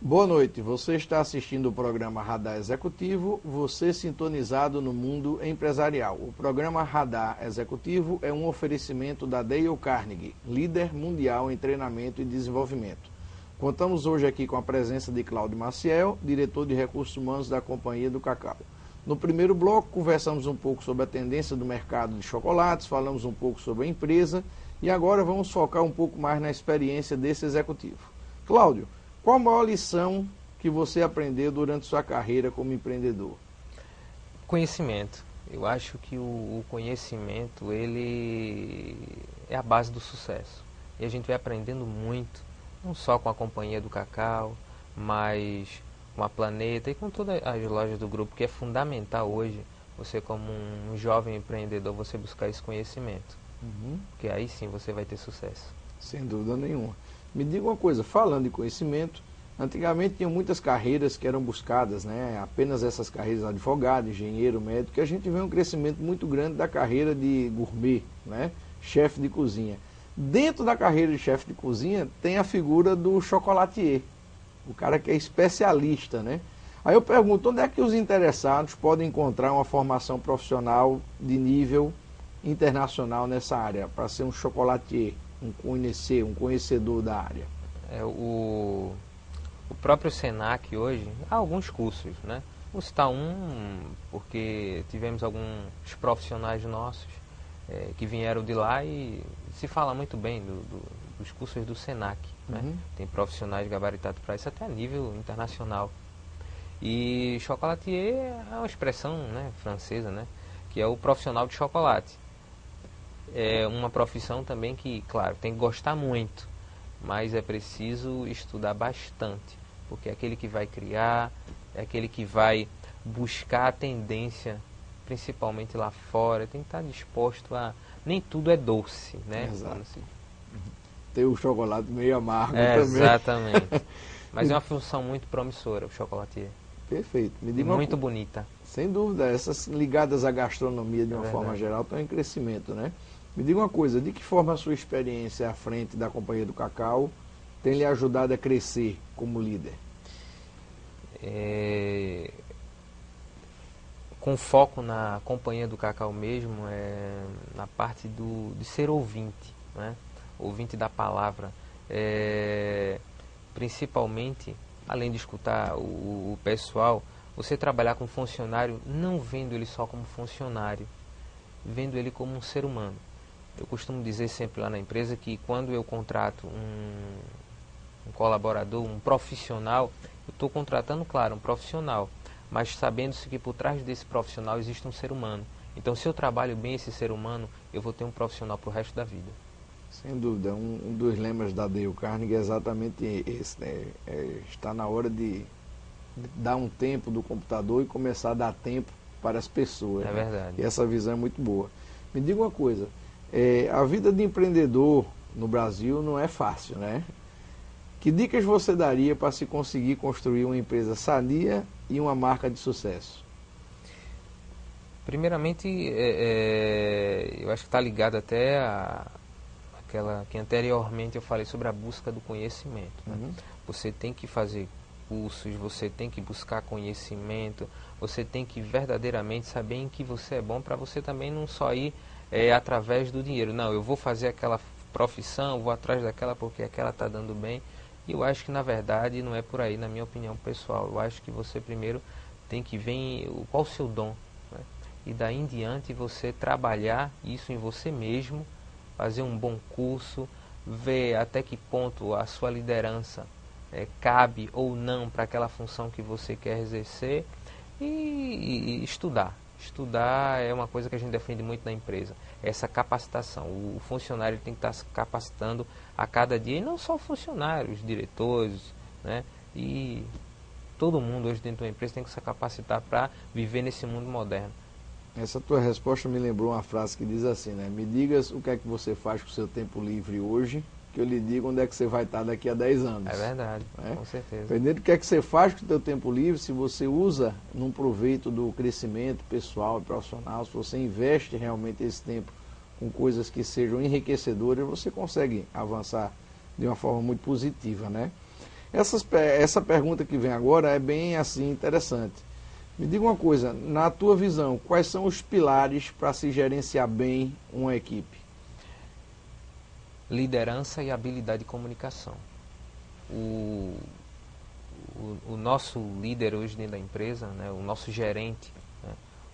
Boa noite, você está assistindo o programa Radar Executivo, você sintonizado no mundo empresarial. O programa Radar Executivo é um oferecimento da Dale Carnegie, líder mundial em treinamento e desenvolvimento. Contamos hoje aqui com a presença de Cláudio Maciel, diretor de recursos humanos da Companhia do Cacau. No primeiro bloco, conversamos um pouco sobre a tendência do mercado de chocolates, falamos um pouco sobre a empresa e agora vamos focar um pouco mais na experiência desse executivo. Cláudio, qual a maior lição que você aprendeu durante sua carreira como empreendedor? Conhecimento. Eu acho que o conhecimento, ele é a base do sucesso. E a gente vai aprendendo muito, não só com a Companhia do Cacau, mas com a Planeta e com todas as lojas do grupo, que é fundamental hoje, você como um jovem empreendedor, você buscar esse conhecimento. Porque aí sim você vai ter sucesso. Sem dúvida nenhuma. Me diga uma coisa, falando de conhecimento, antigamente tinham muitas carreiras que eram buscadas, né? Apenas essas carreiras, advogado, engenheiro, médico, e a gente vê um crescimento muito grande da carreira de gourmet, né? Chefe de cozinha. Dentro da carreira de chefe de cozinha tem a figura do chocolatier, o cara que é especialista, né? Aí eu pergunto, onde é que os interessados podem encontrar uma formação profissional de nível internacional nessa área, para ser um chocolatier, um conhecedor da área? O próprio Senac hoje, há alguns cursos, né? Vou citar porque tivemos alguns profissionais nossos que vieram de lá e se fala muito bem dos cursos do Senac, né? Tem profissionais gabaritados para isso até a nível internacional. E chocolatier é uma expressão, né, francesa, né? Que é o profissional de chocolate. É uma profissão também que, claro, tem que gostar muito, mas é preciso estudar bastante, porque é aquele que vai criar, é aquele que vai buscar a tendência, principalmente lá fora, tem que estar disposto a... Nem tudo é doce, né? Exato. Tem o chocolate meio amargo também. Exatamente. Mas é uma função muito promissora, o chocolatier. Perfeito. Me E diga muito bonita. Sem dúvida, essas ligadas à gastronomia de uma forma geral estão em crescimento, né? Me diga uma coisa, de que forma a sua experiência à frente da Companhia do Cacau tem lhe ajudado a crescer como líder? Com foco na Companhia do Cacau mesmo, na parte de ser ouvinte, né? Ouvinte da palavra. Principalmente, além de escutar o pessoal, você trabalhar com funcionário, não vendo ele só como funcionário, vendo ele como um ser humano. Eu costumo dizer sempre lá na empresa que quando eu contrato um colaborador, um profissional, eu estou contratando, claro, um profissional, mas sabendo-se que por trás desse profissional existe um ser humano. Então, se eu trabalho bem esse ser humano, eu vou ter um profissional para o resto da vida. Sem dúvida, um dos lemas da Dale Carnegie é exatamente esse, né? Está na hora de dar um tempo do computador e começar a dar tempo para as pessoas. É verdade. E essa visão é muito boa. Me diga uma coisa, a vida de empreendedor no Brasil não é fácil, né? Que dicas você daria para se conseguir construir uma empresa sadia e uma marca de sucesso? Primeiramente, eu acho que está ligado até àquela que anteriormente eu falei sobre a busca do conhecimento, né? Você tem que fazer cursos, você tem que buscar conhecimento, você tem que verdadeiramente saber em que você é bom, para você também não só ir através do dinheiro. Não, eu vou fazer aquela profissão, vou atrás daquela porque aquela está dando bem. E eu acho que na verdade não é por aí, na minha opinião pessoal. Eu acho que você primeiro tem que ver qual o seu dom, né? E daí em diante você trabalhar isso em você mesmo, fazer um bom curso, ver até que ponto a sua liderança cabe ou não para aquela função que você quer exercer e estudar. Estudar é uma coisa que a gente defende muito na empresa, essa capacitação. O funcionário tem que estar se capacitando a cada dia, e não só o funcionário, os diretores, né? E todo mundo hoje dentro da empresa tem que se capacitar para viver nesse mundo moderno. Essa tua resposta me lembrou uma frase que diz assim, né? Me digas o que é que você faz com o seu tempo livre hoje, que eu lhe digo onde é que você vai estar daqui a 10 anos. É verdade, né? Com certeza. Dependendo do que é que você faz com o seu tempo livre, se você usa num proveito do crescimento pessoal e profissional, se você investe realmente esse tempo com coisas que sejam enriquecedoras, você consegue avançar de uma forma muito positiva, né? Essa pergunta que vem agora é bem assim interessante. Me diga uma coisa, na tua visão, quais são os pilares para se gerenciar bem uma equipe? Liderança e habilidade de comunicação. O nosso líder hoje dentro da empresa, né, o nosso gerente, né,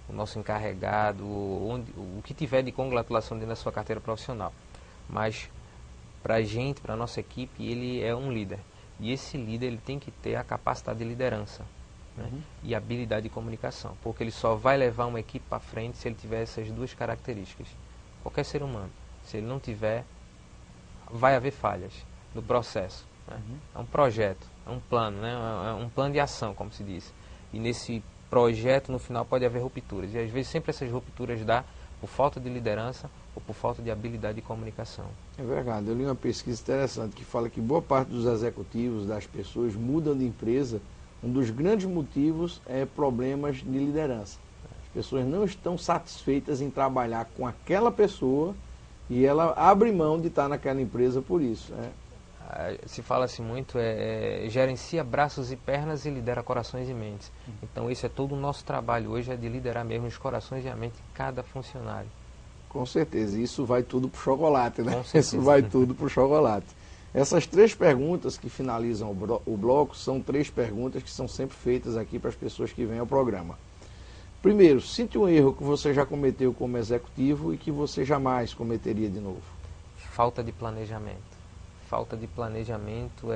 o nosso encarregado, o que tiver de congratulação dentro da sua carteira profissional. Mas para a gente, para a nossa equipe, ele é um líder. E esse líder ele tem que ter a capacidade de liderança, né, e habilidade de comunicação. Porque ele só vai levar uma equipe para frente se ele tiver essas duas características. Qualquer ser humano, se ele não tiver, vai haver falhas no processo. Né? É um projeto, é um plano, né? É um plano de ação, como se diz. E nesse projeto, no final, pode haver rupturas. E às vezes sempre essas rupturas dá por falta de liderança ou por falta de habilidade de comunicação. É verdade. Eu li uma pesquisa interessante que fala que boa parte dos executivos, das pessoas, mudam de empresa. Um dos grandes motivos é problemas de liderança. As pessoas não estão satisfeitas em trabalhar com aquela pessoa e ela abre mão de estar naquela empresa por isso. Se fala-se muito, gerencia braços e pernas e lidera corações e mentes. Então esse é todo o nosso trabalho hoje, é de liderar mesmo os corações e a mente de cada funcionário. Com certeza, isso vai tudo para o chocolate, né? Com certeza. Isso vai tudo para o chocolate. Essas 3 perguntas que finalizam o bloco são 3 perguntas que são sempre feitas aqui para as pessoas que vêm ao programa. Primeiro, cite um erro que você já cometeu como executivo e que você jamais cometeria de novo. Falta de planejamento. Falta de planejamento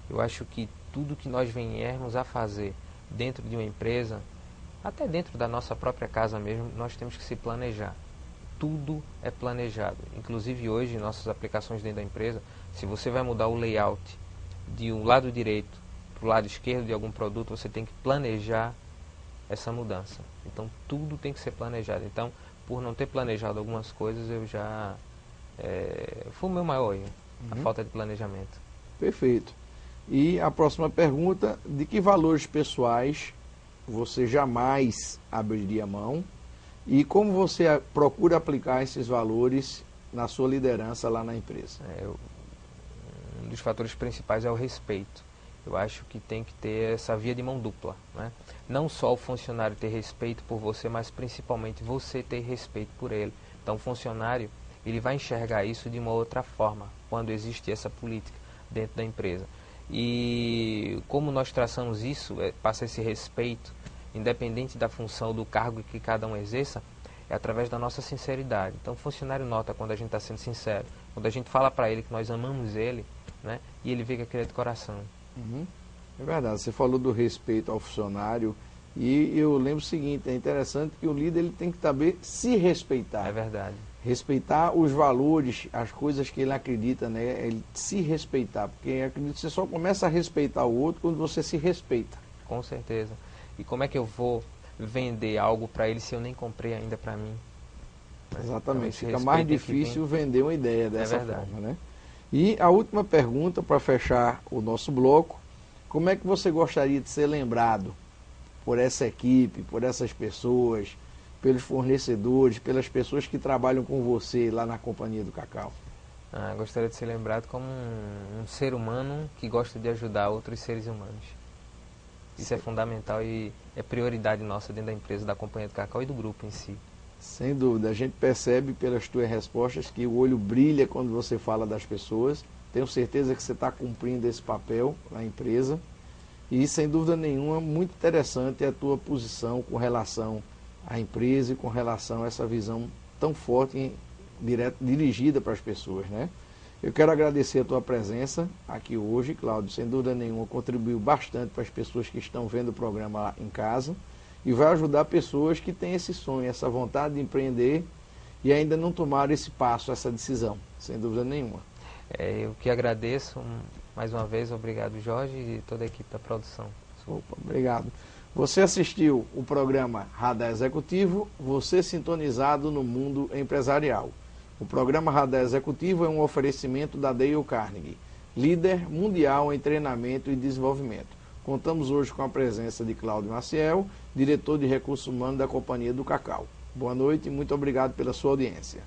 eu acho que tudo que nós venhamos a fazer dentro de uma empresa, até dentro da nossa própria casa mesmo, nós temos que se planejar. Tudo é planejado. Inclusive hoje, nossas aplicações dentro da empresa, se você vai mudar o layout de um lado direito para o lado esquerdo de algum produto, você tem que planejar essa mudança. Então tudo tem que ser planejado. Então, por não ter planejado algumas coisas, eu já... foi o meu maior erro, a falta de planejamento. Perfeito. E a próxima pergunta, de que valores pessoais você jamais abriria mão e como você procura aplicar esses valores na sua liderança lá na empresa? Um dos fatores principais é o respeito. Eu acho que tem que ter essa via de mão dupla, né? Não só o funcionário ter respeito por você, mas principalmente você ter respeito por ele. Então o funcionário ele vai enxergar isso de uma outra forma quando existe essa política dentro da empresa. E como nós traçamos isso, passa esse respeito, independente da função, do cargo que cada um exerça, é através da nossa sinceridade. Então o funcionário nota quando a gente está sendo sincero, quando a gente fala para ele que nós amamos ele, né, e ele vê que aquilo é de coração. É verdade, você falou do respeito ao funcionário e eu lembro o seguinte, é interessante que o líder ele tem que saber se respeitar. É verdade. Respeitar os valores, as coisas que ele acredita, né? Ele se respeitar, porque acredito que você só começa a respeitar o outro quando você se respeita. Com certeza. E como é que eu vou vender algo para ele se eu nem comprei ainda para mim? Exatamente, Então, fica mais difícil vender uma ideia dessa forma, né? E a última pergunta para fechar o nosso bloco, como é que você gostaria de ser lembrado por essa equipe, por essas pessoas, pelos fornecedores, pelas pessoas que trabalham com você lá na Companhia do Cacau? Gostaria de ser lembrado como um ser humano que gosta de ajudar outros seres humanos. Isso é fundamental e é prioridade nossa dentro da empresa, da Companhia do Cacau e do grupo em si. Sem dúvida, a gente percebe pelas tuas respostas que o olho brilha quando você fala das pessoas. Tenho certeza que você está cumprindo esse papel na empresa. E, sem dúvida nenhuma, muito interessante a tua posição com relação à empresa e com relação a essa visão tão forte dirigida para as pessoas, né? Eu quero agradecer a tua presença aqui hoje, Cláudio. Sem dúvida nenhuma, contribuiu bastante para as pessoas que estão vendo o programa lá em casa e vai ajudar pessoas que têm esse sonho, essa vontade de empreender e ainda não tomaram esse passo, essa decisão, sem dúvida nenhuma. Eu que agradeço, mais uma vez, obrigado Jorge e toda a equipe da produção. Opa, obrigado. Você assistiu o programa Radar Executivo, você sintonizado no mundo empresarial. O programa Radar Executivo é um oferecimento da Dale Carnegie, líder mundial em treinamento e desenvolvimento. Contamos hoje com a presença de Cláudio Maciel, diretor de Recursos Humanos da Companhia do Cacau. Boa noite e muito obrigado pela sua audiência.